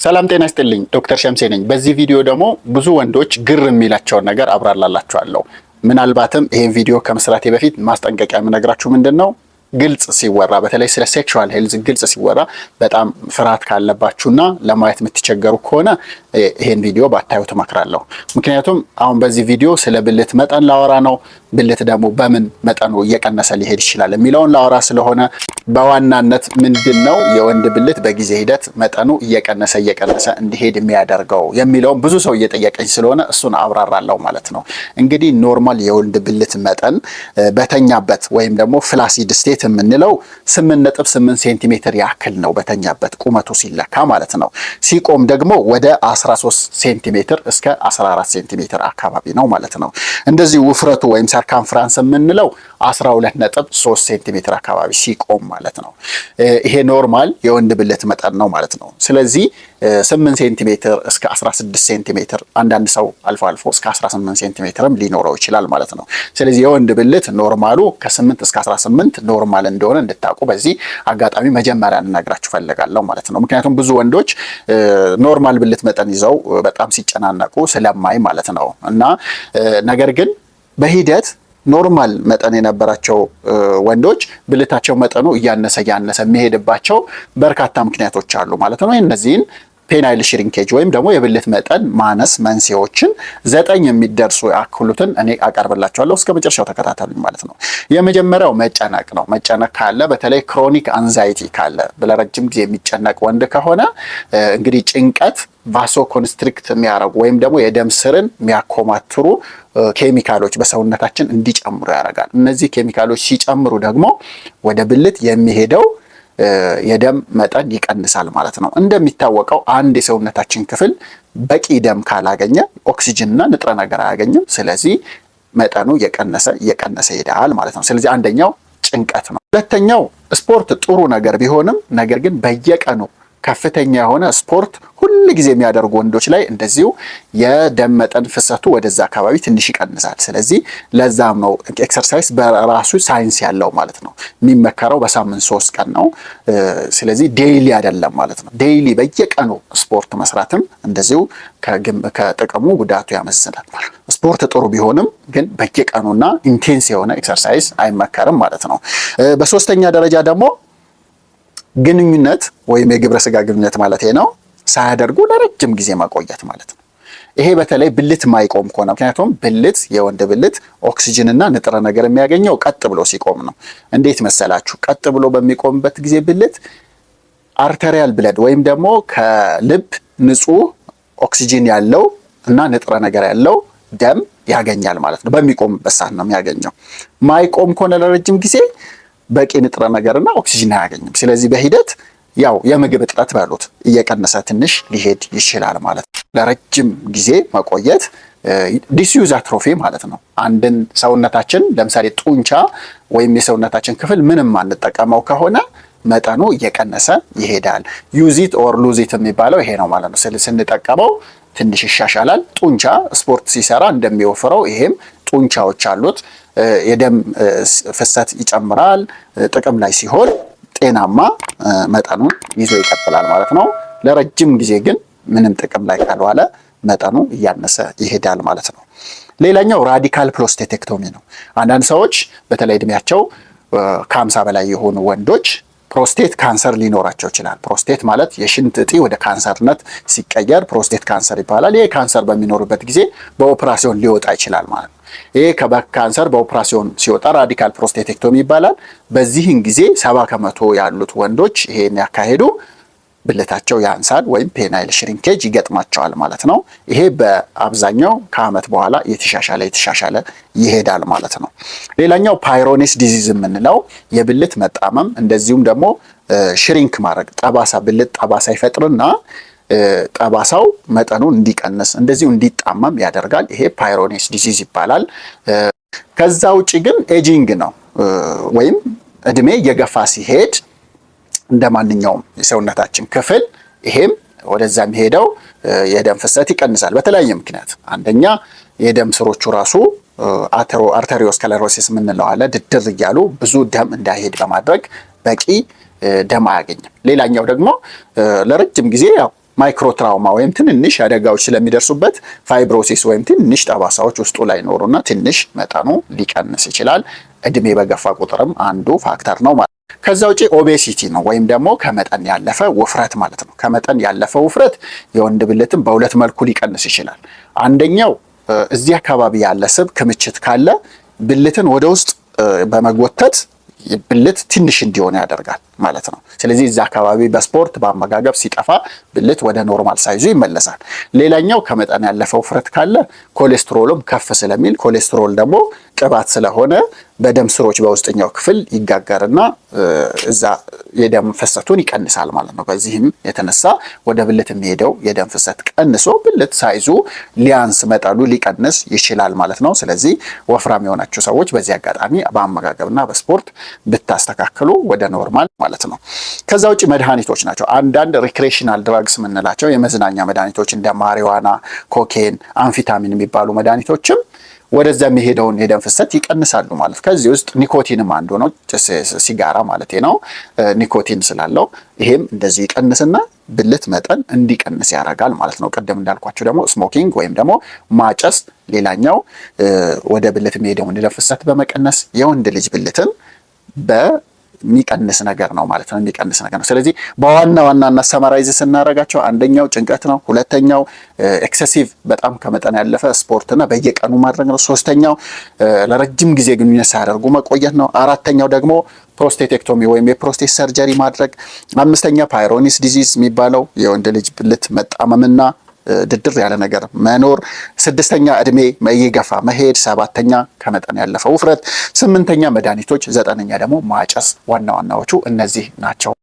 ሰላም ጤና ይስጥልኝ። ዶክተር ሸምሴ ነኝ። በዚህ ቪዲዮ ደግሞ ብዙ ወንዶች ግር የሚላቸውን ነገር አብራራላችኋለሁ። ምናልባትም ይሄን ቪዲዮ ከመስራቴ በፊት ማስጠንቀቂያ የምነግራችሁ ምንድነው፣ ግልጽ ሲወራ በተለይ ስለ ሴክሹዋል ሄልዝ ግልጽ ሲወራ በጣም ፍርሃት ካለባችሁና ለማየት የምትቸገሩ ከሆነ ይሄን ቪዲዮ ባታዩ ተመክራለሁ። ምክንያቱም አሁን በዚህ ቪዲዮ ስለ ብልት መጠን ላወራ ነው። ብልት ደግሞ በምን መጠኑ እየቀነሰ ሊሄድ ይችላል የሚለውን ላወራ ስለሆነ በዋናነት ምንድነው የወንድ ብልት በጊዜ ሂደት መጠኑ እየቀነሰ እንዲሄድ የሚያደርገው የሚለውን ብዙ ሰው እየጠየቀኝ ስለሆነ እሱን አብራራለሁ ማለት ነው። እንግዲህ ኖርማል የወንድ ብልት መጠን በተኛበት ወይም ደግሞ ፍላሲድ ስቴት የምንለው 8.8 ሴንቲሜትር ያክል ነው በተኛበት ቁመቱ ሲለካ ማለት ነው። ሲቆም ደግሞ ወደ 13 ሴንቲሜትር እስከ 14 ሴንቲሜትር አካባቢ ነው ማለት ነው። እንደዚህ ውፍረቱ ወይም ሰርከምፍራንስ የምንለው 12.3 ሴንቲሜትር አካባቢ ሲቆም ማለት ነው። ይሄ ኖርማል የወንድ ብልት መጠን ነው ማለት ነው። ስለዚህ 8 ሴንቲሜትር እስከ 16 ሴንቲሜትር አንዳንድ ሰው አልፎ አልፎ እስከ 18 ሴንቲሜትርም ሊኖረው ይችላል ማለት ነው። ስለዚህ የወንድ ብልት ኖርማሉ ከ8 እስከ 18 ኖርማል እንደሆነ እንድታውቁ በዚህ አጋጣሚ መጀመሪያ እንነግራችሁ ፈልጋለሁ ማለት ነው። ምክንያቱም ብዙ ወንዶች ኖርማል ብልት መጠን ይዘው በጣም ሲጨናነቁ ስለማይ ማለት ነው። እና ነገር ግን በሂደት ኖርማል መጠን የነበራቸው ወንዶች ብልታቸው መጠኑ እያነሰ የሚሄድባቸው በርካታ ምክንያቶች አሉ ማለት ነው። እነዚህን ፔናይል ሽሪንኬጅ ወይም ደግሞ የብልት መጠን ማነስ መንስኤዎችን 9 የሚደርሱ ያክሉትን እኔ አቀርብላችኋለሁ። እስከ መጨረሻው ተከታተሉኝ ማለት ነው። የመጀመሪያው መጨነቅ ነው። መጨነቅ ካለ በተለይ ክሮኒክ አንዛይቲ ካለ ለረጅም ጊዜ የሚጨነቅ ወንድ ከሆነ እንግዲህ ጭንቀት ቫሶ ኮንስትሪክት የሚያደርጉ ወይም ደግሞ የደም ስርን የሚያኮማትሩ ኬሚካሎች በሰውነታችን እንዲጨምሩ ያደርጋል። እነዚህ ኬሚካሎች ሲጨምሩ ደግሞ ወደ ብልት የሚሄደው የደም መጠን ይቀንሳል ማለት ነው። እንደሚታወቀው አንድ የሰውነታችን ክፍል በቂ ደም ካላገኘ ኦክሲጅንና ንጥረ ነገር አያገኝም። ስለዚህ መጠኑ እየቀነሰ ይሄዳል ማለት ነው። ስለዚህ አንደኛው ጭንቀት ነው። ሁለተኛው ስፖርት ጥሩ ነገር ቢሆንም ነገር ግን በየቀኑ ከፍተኛ የሆነ ስፖርት ሁሉ ጊዜ የሚያደርጉ ወንዶች ላይ እንደዚሁ የደም መጠን ፍሰቱ ወደዛ አካባቢ ትንሽ ይቀንሳል። ስለዚህ ለዛም ነው ኤክሰርሳይዝ በራሱ ሳይንስ ያለው ማለት ነው። የሚመከረው በሳምንት 3 ቀን ነው። ስለዚህ ዴይሊ አይደለም ማለት ነው። ዴይሊ በየቀኑ ስፖርት መስራትም እንደዚሁ ከጥቅሙ ጉዳቱ ያመዝናል ማለት ነው። ስፖርት ጥሩ ቢሆንም ግን በየቀኑና ኢንቴንስ የሆነ ኤክሰርሳይዝ አይመከርም ማለት ነው። በሶስተኛ ደረጃ ደግሞ ግንኙነት ወይም የግብረ ስጋ ግንኙነት ማለት ነው ሳያደርጉ ለረጅም ጊዜ ማቆየት ማለት ነው። ይሄ በተለይ ብልት ማይቆም ከሆነ ምክንያቱም ብልት የወንድ ብልት ኦክሲጅንና ንጥረ ነገር የሚያገኘው ቀጥ ብሎ ሲቆም ነው። እንዴት መሰላችሁ? ቀጥ ብሎ በሚቆምበት ጊዜ ብልት አርተሪያል ብለድ ወይም ደግሞ ከልብ ንጹህ ኦክሲጅን ያለው እና ንጥረ ነገር ያለው ደም ያገኛል ማለት ነው። በሚቆምበት ሰዓት ነው የሚያገኘው። ማይቆም ከሆነ ለረጅም ጊዜ በቂ ንጥረ ነገርና ኦክሲጅን አያገኝም። ስለዚህ በሂደት ያው የምግብ እጥረት ባሉት እየቀነሰ ትንሽ ሊሄድ ይችላል ማለት ነው። ለረጅም ጊዜ መቆየት ዲስዩዝ አትሮፊ ማለት ነው። አንድን ሰውነታችን ለምሳሌ ጡንቻ ወይም የሰውነታችን ክፍል ምንም አንጠቀመው ከሆነ መጠኑ እየቀነሰ ይሄዳል። ዩዚት ኦር ሉዚት የሚባለው ይሄ ነው ማለት ነው። ስንጠቀመው ትንሽ ይሻሻላል። ጡንቻ ስፖርት ሲሰራ እንደሚወፍረው ይሄም ጡንቻዎች አሉት። የደም ፍሰት ይጨምራል። ጥቅም ላይ ሲሆን ጤናማ መጠኑን ይዞ ይቀጥላል ማለት ነው። ለረጅም ጊዜ ግን ምንም ጥቅም ላይ ካልዋለ መጠኑ እያነሰ ይሄዳል ማለት ነው። ሌላኛው ራዲካል ፕሮስቴቴክቶሚ ነው። አንዳንድ ሰዎች በተለይ እድሜያቸው ከ50 በላይ የሆኑ ወንዶች ፕሮስቴት ካንሰር ሊኖራቸው ይችላል። ፕሮስቴት ማለት የሽንት እጢ ወደ ካንሰርነት ሲቀየር ፕሮስቴት ካንሰር ይባላል። ይሄ ካንሰር በሚኖርበት ጊዜ በኦፕራሲዮን ሊወጣ ይችላል ማለት ነው። ይሄ ካንሰር በኦፕራሲዮን ሲወጣ ራዲካል ፕሮስቴቴክቶሚ ይባላል። በዚህን ጊዜ 70% ያሉት ወንዶች ይሄን ያካሄዱ ብልታቸው ያንሳል ወይም ፔናይል ሽሪንኬጅ ይገጥማቸዋል ማለት ነው። ይሄ በአብዛኛው ከዓመት በኋላ የተሻሻለ ይሄዳል ማለት ነው። ሌላኛው ፓይሮኔስ ዲዚዝ የምንለው የብልት መጣመም እንደዚሁም ደግሞ ሽሪንክ ማድረግ ጠባሳ ብልት ጠባሳ ይፈጥርና ጠባሳው መጠኑን እንዲቀንስ እንደዚሁ እንዲጣመም ያደርጋል። ይሄ ፓይሮኔስ ዲዚዝ ይባላል። ከዛ ውጪ ግን ኤጂንግ ነው ወይም እድሜ እየገፋ ሲሄድ እንደ ማንኛውም የሰውነታችን ክፍል ይሄም ወደዛ የሚሄደው የደም ፍሰት ይቀንሳል በተለያየ ምክንያት። አንደኛ የደም ስሮቹ ራሱ አርተሪዮስክለሮሲስ የምንለው አለ። ድድር እያሉ ብዙ ደም እንዳይሄድ በማድረግ በቂ ደም አያገኝም። ሌላኛው ደግሞ ለረጅም ጊዜ ያው ማይክሮ ትራውማ ወይም ትንንሽ አደጋዎች ስለሚደርሱበት ፋይብሮሲስ ወይም ትንሽ ጠባሳዎች ውስጡ ላይ ኖሩና ትንሽ መጠኑ ሊቀንስ ይችላል። እድሜ በገፋ ቁጥርም አንዱ ፋክተር ነው ማለት ነው። ከዛ ውጪ ኦቤሲቲ ነው ወይም ደግሞ ከመጠን ያለፈ ውፍረት ማለት ነው። ከመጠን ያለፈ ውፍረት የወንድ ብልትን በሁለት መልኩ ሊቀንስ ይችላል። አንደኛው እዚህ አካባቢ ያለ ስብ ክምችት ካለ ብልትን ወደ ውስጥ በመጎተት ብልት ትንሽ እንዲሆን ያደርጋል ማለት ነው። ስለዚህ እዛ አካባቢ በስፖርት በአመጋገብ ሲጠፋ ብልት ወደ ኖርማል ሳይዙ ይመለሳል። ሌላኛው ከመጠን ያለፈ ውፍረት ካለ ኮሌስትሮልም ከፍ ስለሚል ኮሌስትሮል ደግሞ ቅባት ስለሆነ በደም ስሮች በውስጠኛው ክፍል ይጋገርና እዛ የደም ፍሰቱን ይቀንሳል ማለት ነው። በዚህም የተነሳ ወደ ብልት የሚሄደው የደም ፍሰት ቀንሶ ብልት ሳይዙ ሊያንስ መጠኑ ሊቀንስ ይችላል ማለት ነው። ስለዚህ ወፍራም የሆናችሁ ሰዎች በዚህ አጋጣሚ በአመጋገብና በስፖርት ብታስተካክሉ ወደ ኖርማል ማለት ነው። ከዛ ውጭ መድኃኒቶች ናቸው። አንዳንድ ሪክሬሽናል ድራግስ የምንላቸው የመዝናኛ መድኃኒቶች እንደ ማሪዋና፣ ኮኬን፣ አምፊታሚን የሚባሉ መድኃኒቶችም ወደዛ የሚሄደውን የደም ፍሰት ይቀንሳሉ ማለት። ከዚህ ውስጥ ኒኮቲንም አንዱ ነው። ሲጋራ ማለት ነው። ኒኮቲን ስላለው ይሄም እንደዚህ ይቀንስና ብልት መጠን እንዲቀንስ ያደርጋል ማለት ነው። ቅድም እንዳልኳቸው ደግሞ ስሞኪንግ ወይም ደግሞ ማጨስ ሌላኛው ወደ ብልት የሚሄደውን የደም ፍሰት በመቀነስ የወንድ ልጅ ብልትን የሚቀንስ ነገር ነው ማለት ነው። የሚቀንስ ነገር ነው። ስለዚህ በዋና ዋና ሰማራይዝ ስናደርጋቸው አንደኛው ጭንቀት ነው። ሁለተኛው ኤክሰሲቭ በጣም ከመጠን ያለፈ ስፖርትና በየቀኑ ማድረግ ነው። ሶስተኛው ለረጅም ጊዜ ግንኙነት ሳያደርጉ መቆየት ነው። አራተኛው ደግሞ ፕሮስቴቴክቶሚ ወይም የፕሮስቴት ሰርጀሪ ማድረግ። አምስተኛ ፓይሮኒስ ዲዚዝ የሚባለው የወንድ ልጅ ብልት መጣመምና ድድር ያለ ነገር መኖር። ስድስተኛ እድሜ እየገፋ መሄድ። ሰባተኛ ከመጠን ያለፈ ውፍረት። ስምንተኛ መድኃኒቶች። ዘጠነኛ ደግሞ ማጨስ። ዋና ዋናዎቹ እነዚህ ናቸው።